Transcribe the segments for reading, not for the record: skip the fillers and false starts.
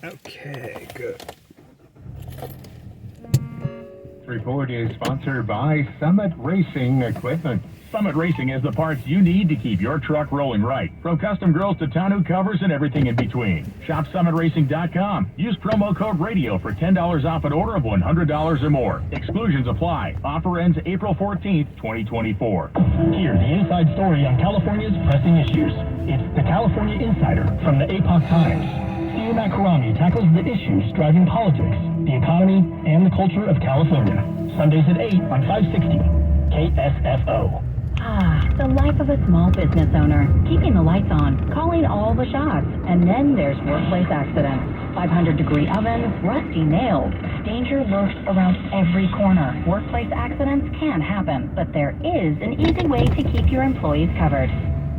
Okay, good. This report is sponsored by Summit Racing Equipment. Summit Racing has the parts you need to keep your truck rolling right. From custom grills to tonneau covers and everything in between. Shop summitracing.com. Use promo code RADIO for $10 off an order of $100 or more. Exclusions apply. Offer ends April 14th, 2024. Hear the inside story on California's pressing issues. It's the California Insider from the Epoch Times. Steve Macaroni tackles the issues driving politics, the economy, and the culture of California. Sundays at 8 on 560 KSFO. The life of a small business owner. Keeping the lights on, calling all the shots. And then there's workplace accidents. 500-degree ovens, rusty nails. Danger lurks around every corner. Workplace accidents can happen, but there is an easy way to keep your employees covered.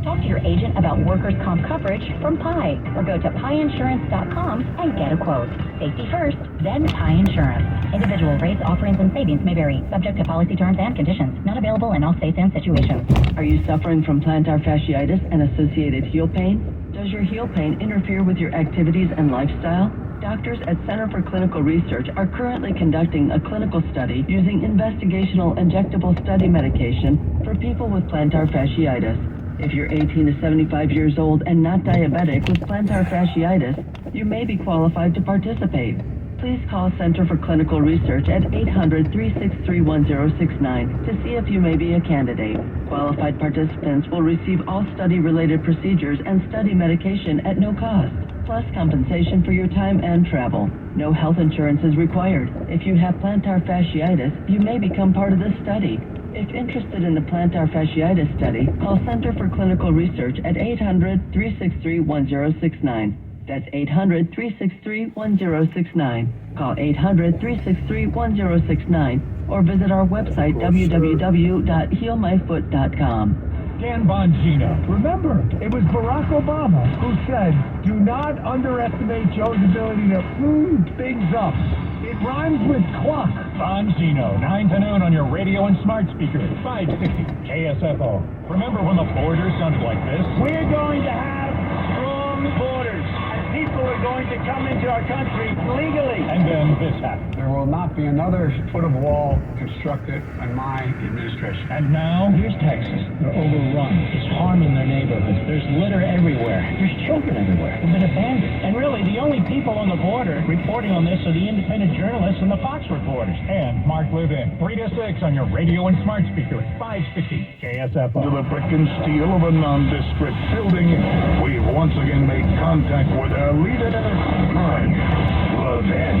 Talk to your agent about workers' comp coverage from Pi, or go to piinsurance.com and get a quote. Safety first, then Pi Insurance. Individual rates, offerings, and savings may vary, subject to policy terms and conditions. Not available in all states and situations. Are you suffering from plantar fasciitis and associated heel pain? Does your heel pain interfere with your activities and lifestyle? Doctors at Center for Clinical Research are currently conducting a clinical study using investigational injectable study medication for people with plantar fasciitis. If you're 18 to 75 years old and not diabetic with plantar fasciitis, you may be qualified to participate. Please call Center for Clinical Research at 800-363-1069 to see if you may be a candidate. Qualified participants will receive all study-related procedures and study medication at no cost, plus compensation for your time and travel. No health insurance is required. If you have plantar fasciitis, you may become part of this study. If interested in the plantar fasciitis study, call Center for Clinical Research at 800-363-1069. That's 800-363-1069. Call 800-363-1069 or visit our website, www.healmyfoot.com. Dan Bongino. Remember, it was Barack Obama who said, do not underestimate Joe's ability to things up. It rhymes with clock. Bongino, 9 to noon on your radio and smart speaker, 560 KSFO. Remember when the border sounded like this? We're going to have strong borders, and people are going to come into our country legally. And then this happened. There will not be another foot of wall constructed in my administration. And now, here's Texas. They're overrun. It's harming their neighborhoods. There's litter everywhere. There's children everywhere who've been abandoned. And really, the only people on the border reporting on this are the independent journalists and the Fox reporters. And Mark Levin, 3 to 6 on your radio and smart speaker, 560 KSFO. To the brick and steel of a nondescript building, we've once again made contact with our leader, Mark Levin.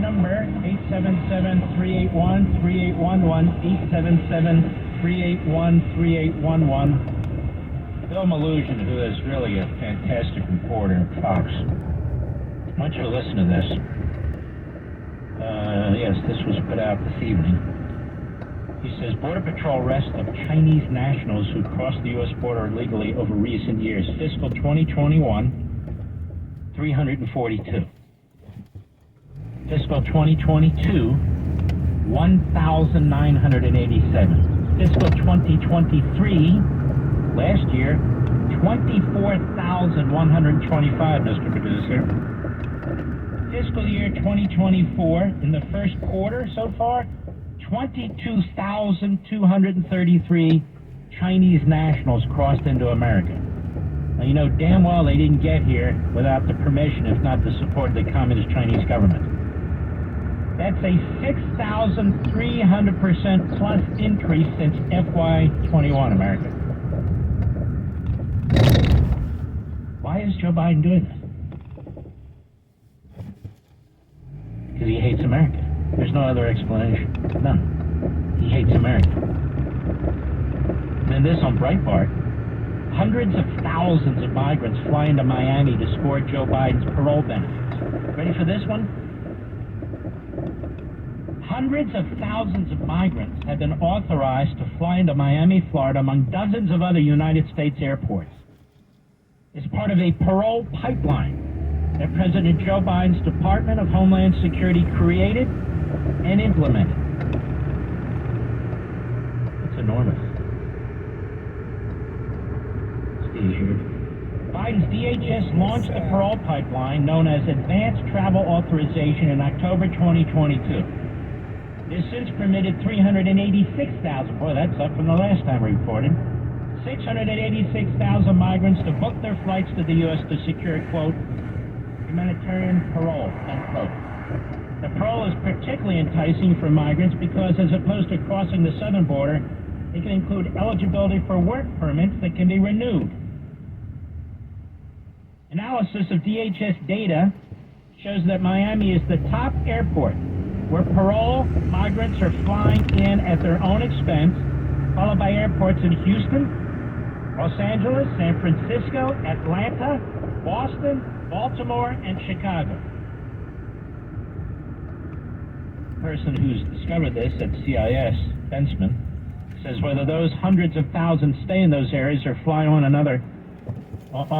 Number 877-381-3811, 877-381-3811. Bill Malugin, who is really a fantastic reporter at Fox. I want you to listen to this. Yes, this was put out this evening. He says, Border Patrol arrest of Chinese nationals who crossed the U.S. border illegally over recent years. Fiscal 2021, 342. Fiscal 2022, 1,987. Fiscal 2023, last year, 24,125, Mr. Producer. Fiscal year 2024, in the first quarter so far, 22,233 Chinese nationals crossed into America. Now, you know damn well they didn't get here without the permission, if not the support of the Communist Chinese government. That's a 6,300% plus increase since FY21, America. Why is Joe Biden doing this? Because he hates America. There's no other explanation. None. He hates America. And then this on Breitbart. Hundreds of thousands of migrants fly into Miami to score Joe Biden's parole benefits. Ready for this one? Hundreds of thousands of migrants have been authorized to fly into Miami, Florida, among dozens of other United States airports. It's part of a parole pipeline that President Joe Biden's Department of Homeland Security created and implemented. It's enormous. Biden's DHS launched the parole pipeline known as Advanced Travel Authorization in October 2022. It has since permitted 386,000, boy, that's up from the last time we reported, 686,000 migrants to book their flights to the U.S. to secure, quote, humanitarian parole, unquote. The parole is particularly enticing for migrants because as opposed to crossing the southern border, it can include eligibility for work permits that can be renewed. Analysis of DHS data shows that Miami is the top airport where parole migrants are flying in at their own expense, followed by airports in Houston, Los Angeles, San Francisco, Atlanta, Boston, Baltimore, and Chicago. The person who's discovered this at CIS, Bensman, says whether those hundreds of thousands stay in those areas or fly on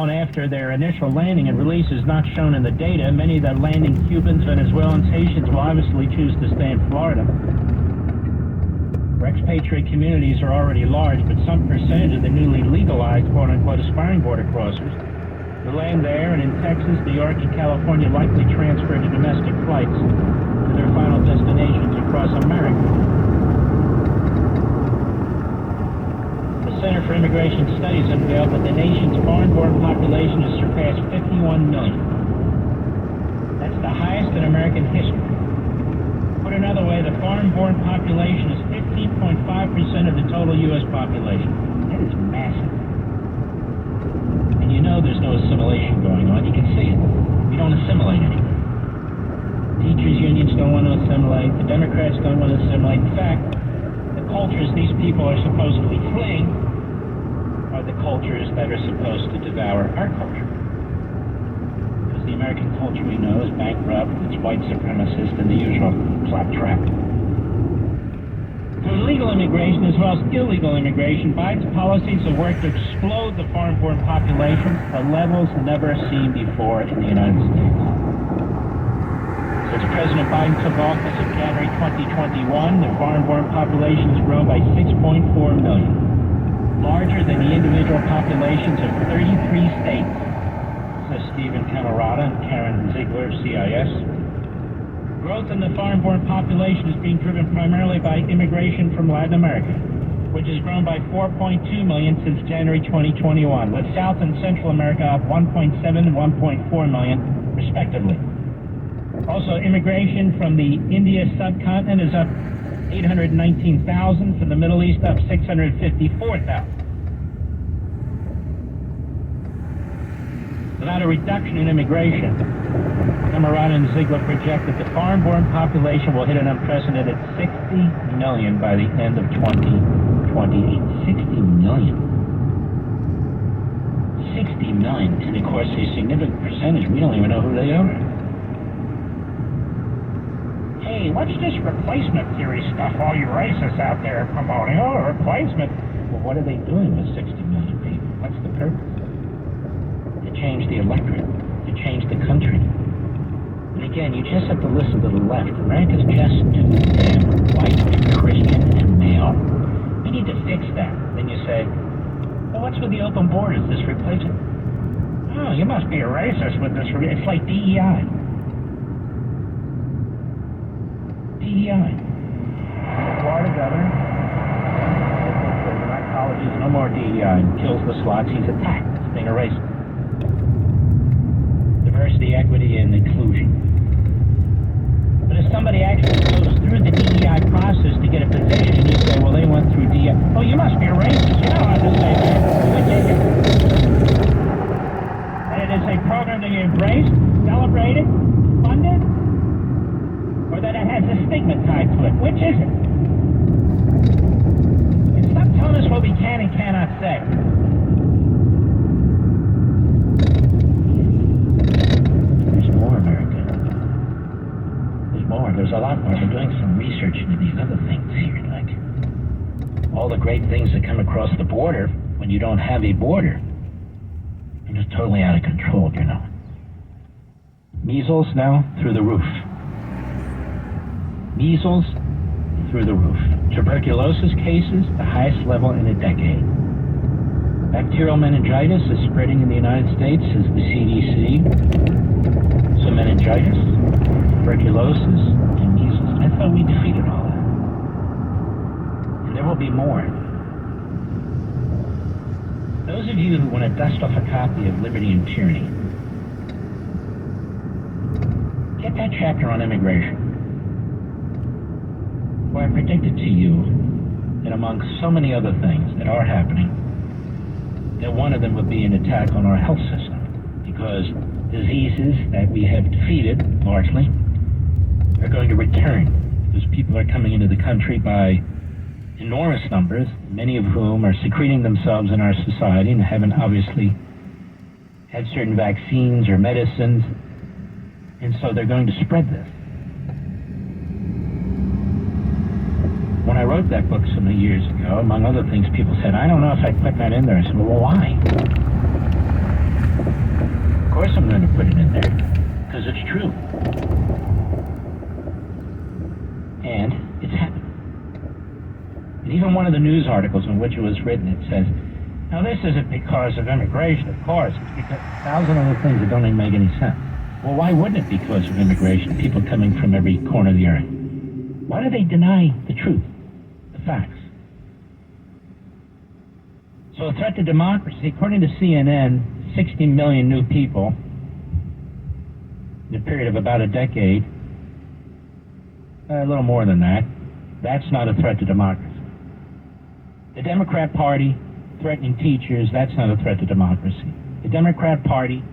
after their initial landing and release is not shown in the data. Many of the landing Cubans, Venezuelans, Haitians will obviously choose to stay in Florida. Expatriate communities are already large, but some percentage of the newly legalized, quote-unquote, aspiring border crossers will land there, and in Texas, New York, and California likely transfer to domestic flights to their final destinations across America. The Center for Immigration Studies unveiled that the nation's foreign-born population has surpassed 51 million. That's the highest in American history. Put another way, the foreign-born population is 15.5% of the total U.S. population. That is massive. And you know there's no assimilation going on. You can see it. We don't assimilate anything. Teachers' unions don't want to assimilate. The Democrats don't want to assimilate. In fact, the cultures these people are supposedly fleeing are the cultures that are supposed to devour our culture. Because the American culture we know is bankrupt, it's white supremacist, and the usual claptrap. Through legal immigration as well as illegal immigration, Biden's policies have worked to explode the foreign-born population to levels never seen before in the United States. Since President Biden took office in January 2021, the foreign-born population has grown by 6.4 million, larger than the individual populations of 33 states, says Stephen Camarada and Karen Ziegler of CIS. Growth in the foreign-born population is being driven primarily by immigration from Latin America, which has grown by 4.2 million since January 2021, with South and Central America up 1.7 and 1.4 million, respectively. Also, immigration from the India subcontinent is up 819,000, from the Middle East up 654,000. Without a reduction in immigration, Camarada and Ziegler project that the foreign-born population will hit an unprecedented 60 million by the end of 2028. 60 million. 60 million, and of course a significant percentage, we don't even know who they are. Hey, what's this replacement theory stuff all you racists out there are promoting? Oh, replacement. Well, what are they doing with 60 million people? What's the purpose? To change the electorate, to change the country. And again, you just have to listen to the left. America's just too damn white and Christian and male. We need to fix that. Then you say, well, what's with the open borders, this replacement? Oh, you must be a racist with this. It's like DEI. DEI. Florida governor says in our colleges, no more DEI, and kills the slots. He's attacked. It's being a racist. Diversity, equity, and inclusion. But if somebody actually goes through the DEI process to get a position, and you say, well, they went through DEI. Oh, you must be a racist. You don't have to say that. Which is it? And it is a program that you embraced, celebrated, funded, or that it has a stigma tied to it. Which is it? And stop telling us what we can and cannot say. There's more, America. There's more. There's a lot more. We're doing some research into these other things here, like all the great things that come across the border when you don't have a border. You're just totally out of control, you know. Measles now through the roof. Measles through the roof. Tuberculosis cases, the highest level in a decade. Bacterial meningitis is spreading in the United States, says the CDC. So meningitis, tuberculosis, and measles. I thought we defeated all that. And there will be more. Those of you who want to dust off a copy of Liberty and Tyranny, get that chapter on immigration. Where I predicted to you that among so many other things that are happening, that one of them would be an attack on our health system, because diseases that we have defeated, largely, are going to return, because people are coming into the country by enormous numbers, many of whom are secreting themselves in our society and haven't obviously had certain vaccines or medicines, and so they're going to spread this. When I wrote that book so many years ago, among other things, people said, I don't know if I'd put that in there. I said, well, why? Of course I'm going to put it in there, because it's true. And it's happened. And even one of the news articles in which it was written, it says, now this isn't because of immigration, of course. It's because a thousand other things that don't even make any sense. Well, why wouldn't it be because of immigration, people coming from every corner of the earth? Why do they deny the truth? Facts. So a threat to democracy, according to CNN, 60 million new people in a period of about a decade, a little more than that, that's not a threat to democracy. The Democrat Party threatening teachers, that's not a threat to democracy. The Democrat Party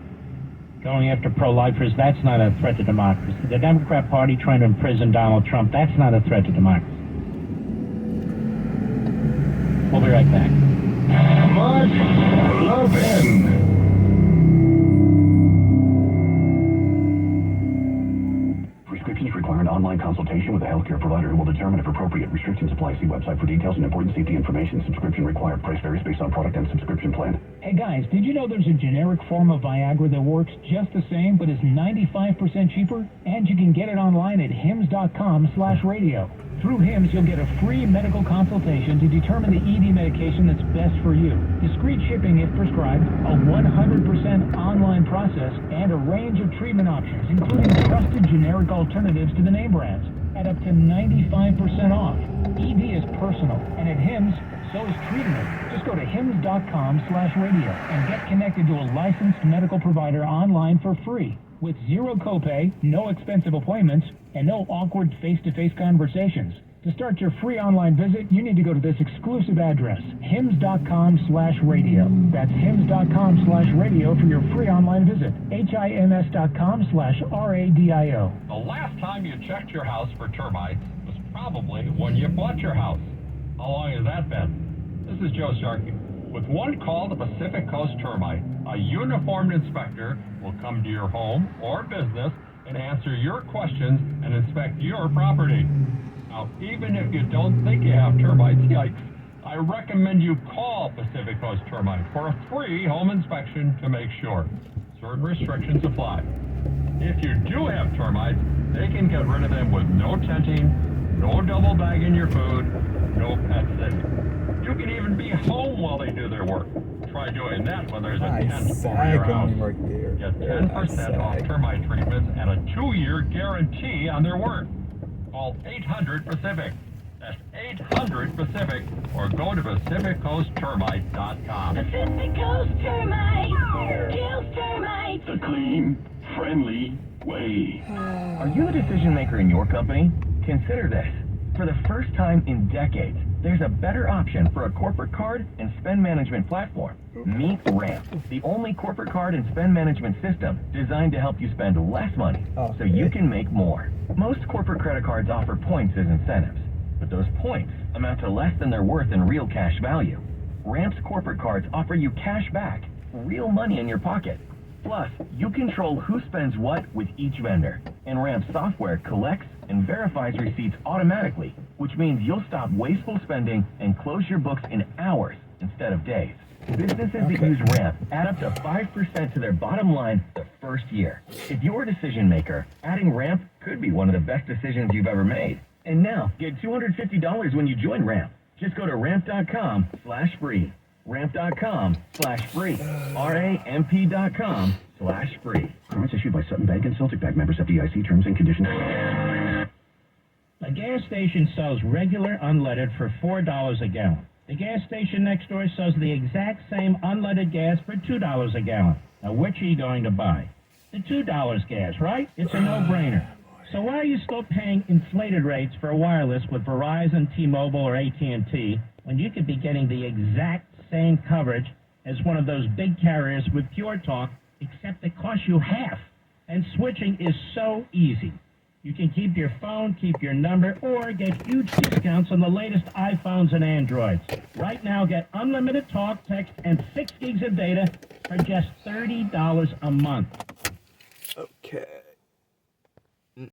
going after pro-lifers, that's not a threat to democracy. The Democrat Party trying to imprison Donald Trump, that's not a threat to democracy. We'll be right back. McLovin. Prescriptions require an online consultation with a healthcare provider who will determine if appropriate. Restrictions apply. See website for details and important safety information. Subscription required. Price varies based on product and subscription plan. Hey guys, did you know there's a generic form of Viagra that works just the same but is 95% cheaper? And you can get it online at hims.com/radio. Through HIMS, you'll get a free medical consultation to determine the ED medication that's best for you. Discreet shipping if prescribed, a 100% online process, and a range of treatment options, including trusted generic alternatives to the name brands, at up to 95% off. ED is personal, and at HIMS, so is treating it. Just go to hims.com/radio and get connected to a licensed medical provider online for free. With zero copay, no expensive appointments, and no awkward face-to-face conversations. To start your free online visit, you need to go to this exclusive address, hims.com/radio. That's hims.com/radio for your free online visit. hims.com/radio. The last time you checked your house for termites was probably when you bought your house. How long has that been? This is Joe Starkey. With one call to Pacific Coast Termite, a uniformed inspector will come to your home or business and answer your questions and inspect your property. Now, even if you don't think you have termites, yikes, I recommend you call Pacific Coast Termite for a free home inspection to make sure. Certain restrictions apply. If you do have termites, they can get rid of them with no tenting, no double bagging your food, no pet sitting. You can even be home while they do their work. Try doing that when there's a tent over your house. Right there. Get 10% off termite treatments and a 2-year guarantee on their work. Call 800-PACIFIC. That's 800-PACIFIC, or go to PacificCoastTermite.com. Pacific Coast Termite kills termites. The clean, friendly way. Are you the decision maker in your company? Consider this. For the first time in decades, there's a better option for a corporate card and spend management platform. Meet Ramp, the only corporate card and spend management system designed to help you spend less money so you can make more. Most corporate credit cards offer points as incentives, but those points amount to less than their worth in real cash value. Ramp's corporate cards offer you cash back, real money in your pocket. Plus, you control who spends what with each vendor, and Ramp software collects and verifies receipts automatically, which means you'll stop wasteful spending and close your books in hours instead of days. Businesses that use Ramp add up to 5% to their bottom line the first year. If you're a decision maker, adding Ramp could be one of the best decisions you've ever made. And now, get $250 when you join Ramp. Just go to ramp.com/free. Ramp.com/free. RAMP.com/free. Cards issued by Sutton Bank and Celtic Bank, members FDIC, terms and conditions. A gas station sells regular unleaded for $4 a gallon. The gas station next door sells the exact same unleaded gas for $2 a gallon. Now, which are you going to buy? The $2 gas, right? It's a no-brainer. So why are you still paying inflated rates for wireless with Verizon, T-Mobile, or AT&T when you could be getting the exact same coverage as one of those big carriers with Pure Talk, except it costs you half? And switching is so easy. You can keep your phone, keep your number, or get huge discounts on the latest iPhones and Androids. Right now, get unlimited talk, text, and 6 gigs of data for just $30 a month. Okay.